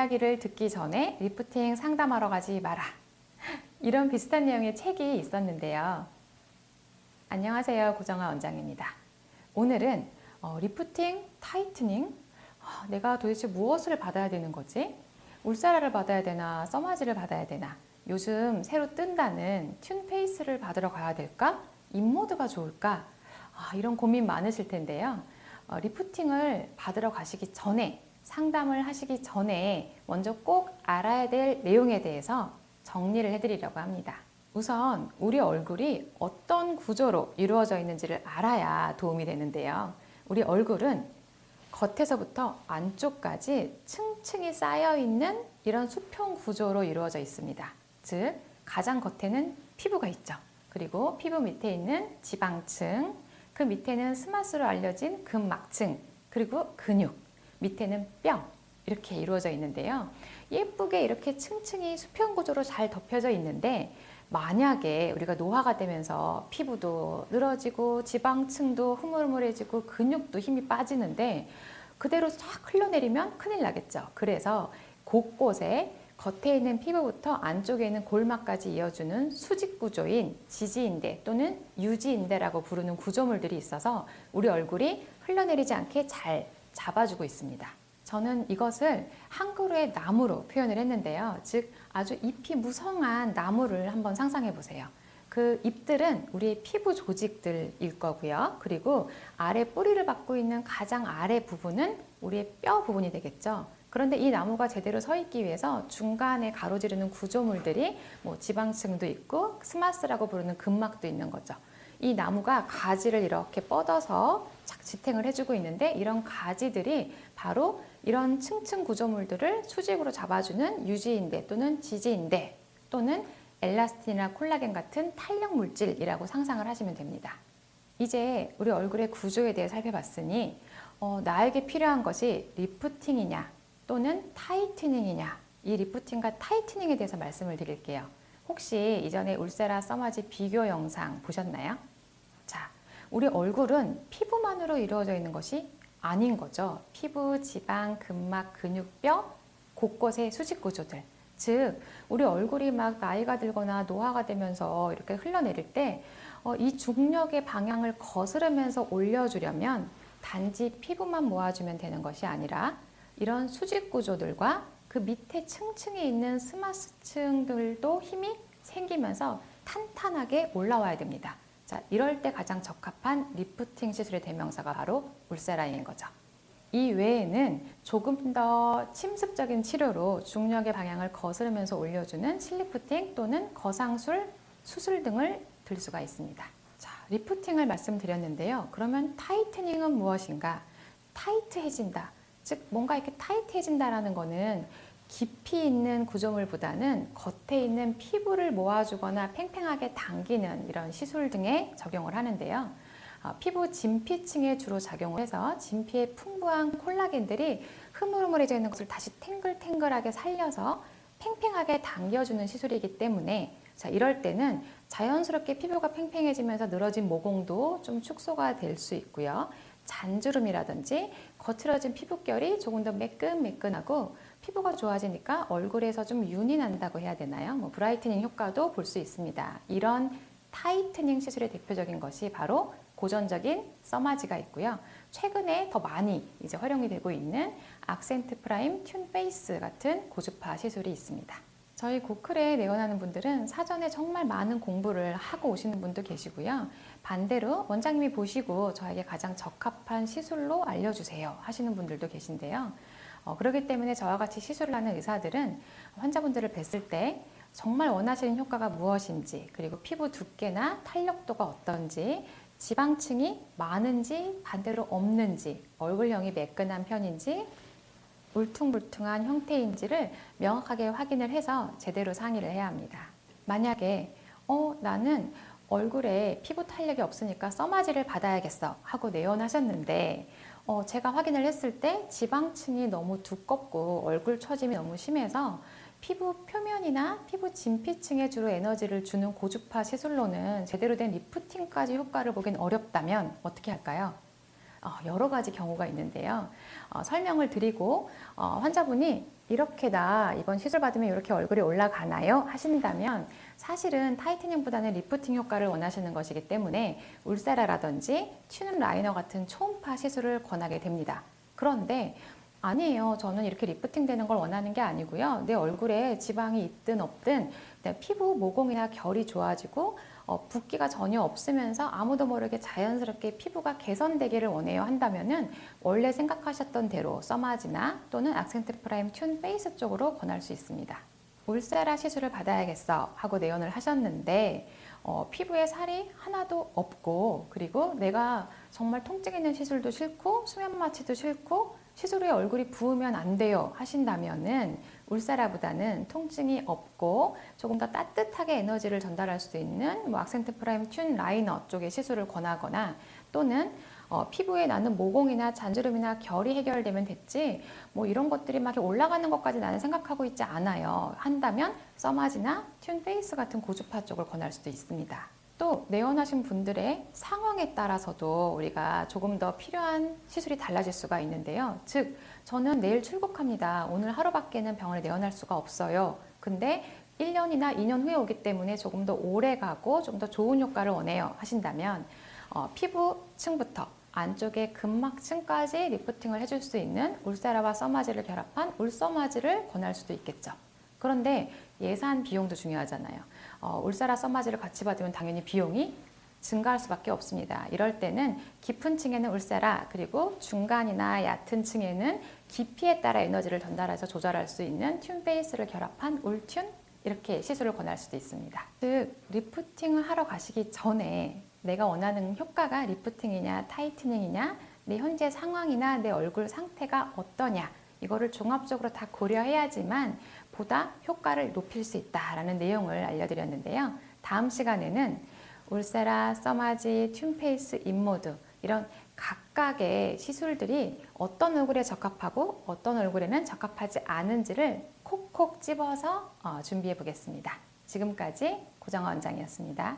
이야기를 듣기 전에 리프팅 상담하러 가지 마라. 이런 비슷한 내용의 책이 있었는데요. 안녕하세요. 고정아 원장입니다. 오늘은 리프팅, 타이트닝? 내가 도대체 무엇을 받아야 되는 거지? 울사라를 받아야 되나? 써마지를 받아야 되나? 요즘 새로 뜬다는 튠페이스를 받으러 가야 될까? 인모드가 좋을까? 이런 고민 많으실 텐데요. 리프팅을 받으러 가시기 전에, 상담을 하시기 전에 먼저 꼭 알아야 될 내용에 대해서 정리를 해드리려고 합니다. 우선 우리 얼굴이 어떤 구조로 이루어져 있는지를 알아야 도움이 되는데요. 우리 얼굴은 겉에서부터 안쪽까지 층층이 쌓여있는 이런 수평 구조로 이루어져 있습니다. 즉, 가장 겉에는 피부가 있죠. 그리고 피부 밑에 있는 지방층, 그 밑에는 스마스로 알려진 근막층, 그리고 근육, 밑에는 뼈, 이렇게 이루어져 있는데요. 예쁘게 이렇게 층층이 수평 구조로 잘 덮여져 있는데, 만약에 우리가 노화가 되면서 피부도 늘어지고 지방층도 흐물흐물해지고 근육도 힘이 빠지는데 그대로 쫙 흘러내리면 큰일 나겠죠. 그래서 곳곳에 겉에 있는 피부부터 안쪽에 있는 골막까지 이어주는 수직 구조인 지지인대 또는 유지인대라고 부르는 구조물들이 있어서 우리 얼굴이 흘러내리지 않게 잘 잡아주고 있습니다. 저는 이것을 한 그루의 나무로 표현을 했는데요. 즉 아주 잎이 무성한 나무를 한번 상상해 보세요. 그 잎들은 우리의 피부 조직들일 거고요. 그리고 아래 뿌리를 받고 있는 가장 아래 부분은 우리의 뼈 부분이 되겠죠. 그런데 이 나무가 제대로 서 있기 위해서 중간에 가로지르는 구조물들이 지방층도 있고 스마스라고 부르는 근막도 있는 거죠. 이 나무가 가지를 이렇게 뻗어서 착 지탱을 해주고 있는데 이런 가지들이 바로 이런 층층 구조물들을 수직으로 잡아주는 유지인대 또는 지지인대 또는 엘라스틴이나 콜라겐 같은 탄력 물질이라고 상상을 하시면 됩니다. 이제 우리 얼굴의 구조에 대해 살펴봤으니 나에게 필요한 것이 리프팅이냐 또는 타이트닝이냐, 이 리프팅과 타이트닝에 대해서 말씀을 드릴게요. 혹시 이전에 울세라 써마지 비교 영상 보셨나요? 자, 우리 얼굴은 피부만으로 이루어져 있는 것이 아닌 거죠. 피부, 지방, 근막, 근육, 뼈, 곳곳의 수직 구조들. 즉, 우리 얼굴이 막 나이가 들거나 노화가 되면서 이렇게 흘러내릴 때 이 중력의 방향을 거스르면서 올려주려면 단지 피부만 모아주면 되는 것이 아니라 이런 수직 구조들과 그 밑에 층층에 있는 스마스층들도 힘이 생기면서 탄탄하게 올라와야 됩니다. 자, 이럴 때 가장 적합한 리프팅 시술의 대명사가 바로 울세라인 거죠. 이 외에는 조금 더 침습적인 치료로 중력의 방향을 거스르면서 올려주는 실리프팅 또는 거상술, 수술 등을 들 수가 있습니다. 자, 리프팅을 말씀드렸는데요. 그러면 타이트닝은 무엇인가? 타이트해진다. 즉 뭔가 이렇게 타이트해진다라는 거는 깊이 있는 구조물보다는 겉에 있는 피부를 모아주거나 팽팽하게 당기는 이런 시술 등에 적용을 하는데요. 피부 진피층에 주로 작용을 해서 진피의 풍부한 콜라겐들이 흐물흐물해져 있는 것을 다시 탱글탱글하게 살려서 팽팽하게 당겨주는 시술이기 때문에 자, 이럴 때는 자연스럽게 피부가 팽팽해지면서 늘어진 모공도 좀 축소가 될 수 있고요. 잔주름이라든지 거칠어진 피부결이 조금 더 매끈매끈하고 피부가 좋아지니까 얼굴에서 좀 윤이 난다고 해야 되나요? 브라이트닝 효과도 볼 수 있습니다. 이런 타이트닝 시술의 대표적인 것이 바로 고전적인 써마지가 있고요. 최근에 더 많이 이제 활용이 되고 있는 악센트 프라임 튠 페이스 같은 고주파 시술이 있습니다. 저희 고클에 내원하는 분들은 사전에 정말 많은 공부를 하고 오시는 분도 계시고요. 반대로 원장님이 보시고 저에게 가장 적합한 시술로 알려주세요 하시는 분들도 계신데요. 그렇기 때문에 저와 같이 시술을 하는 의사들은 환자분들을 뵀을 때 정말 원하시는 효과가 무엇인지, 그리고 피부 두께나 탄력도가 어떤지, 지방층이 많은지 반대로 없는지, 얼굴형이 매끈한 편인지 울퉁불퉁한 형태인지를 명확하게 확인을 해서 제대로 상의를 해야 합니다. 만약에 나는 얼굴에 피부 탄력이 없으니까 써마지를 받아야겠어 하고 내원하셨는데 제가 확인을 했을 때 지방층이 너무 두껍고 얼굴 처짐이 너무 심해서 피부 표면이나 피부 진피층에 주로 에너지를 주는 고주파 시술로는 제대로 된 리프팅까지 효과를 보긴 어렵다면 어떻게 할까요? 여러 가지 경우가 있는데요. 설명을 드리고 환자분이 이렇게 나 이번 시술 받으면 이렇게 얼굴이 올라가나요? 하신다면 사실은 타이트닝보다는 리프팅 효과를 원하시는 것이기 때문에 울세라라든지 튜닝 라이너 같은 초음파 시술을 권하게 됩니다. 그런데 아니에요. 저는 이렇게 리프팅 되는 걸 원하는 게 아니고요. 내 얼굴에 지방이 있든 없든 피부 모공이나 결이 좋아지고 붓기가 전혀 없으면서 아무도 모르게 자연스럽게 피부가 개선되기를 원해요 한다면은 원래 생각하셨던 대로 써마지나 또는 악센트 프라임 튠 페이스 쪽으로 권할 수 있습니다. 울세라 시술을 받아야겠어 하고 내원을 하셨는데 피부에 살이 하나도 없고 그리고 내가 정말 통증 있는 시술도 싫고 수면 마취도 싫고 시술 후에 얼굴이 부으면 안 돼요 하신다면은 울세라보다는 통증이 없고 조금 더 따뜻하게 에너지를 전달할 수 있는 악센트 프라임 튠 라이너 쪽의 시술을 권하거나 또는 피부에 나는 모공이나 잔주름이나 결이 해결되면 됐지 이런 것들이 막 올라가는 것까지 나는 생각하고 있지 않아요 한다면 써마지나 튠 페이스 같은 고주파 쪽을 권할 수도 있습니다. 또 내원하신 분들의 상황에 따라서도 우리가 조금 더 필요한 시술이 달라질 수가 있는데요. 즉 저는 내일 출국합니다. 오늘 하루밖에는 병원에 내원할 수가 없어요. 근데 1년이나 2년 후에 오기 때문에 조금 더 오래 가고 좀 더 좋은 효과를 원해요 하신다면 피부층부터 안쪽에 근막층까지 리프팅을 해줄 수 있는 울세라와 써마지를 결합한 울써마지를 권할 수도 있겠죠. 그런데 예산 비용도 중요하잖아요. 울세라 써마지를 같이 받으면 당연히 비용이 증가할 수밖에 없습니다. 이럴 때는 깊은 층에는 울세라 그리고 중간이나 얕은 층에는 깊이에 따라 에너지를 전달해서 조절할 수 있는 튠 페이스를 결합한 울튠 이렇게 시술을 권할 수도 있습니다. 즉 리프팅을 하러 가시기 전에 내가 원하는 효과가 리프팅이냐 타이트닝이냐 내 현재 상황이나 내 얼굴 상태가 어떠냐 이거를 종합적으로 다 고려해야지만 보다 효과를 높일 수 있다라는 내용을 알려드렸는데요. 다음 시간에는 울세라, 써마지, 튠 페이스, 인모드 이런 각각의 시술들이 어떤 얼굴에 적합하고 어떤 얼굴에는 적합하지 않은지를 콕콕 집어서 준비해 보겠습니다. 지금까지 고정아 원장이었습니다.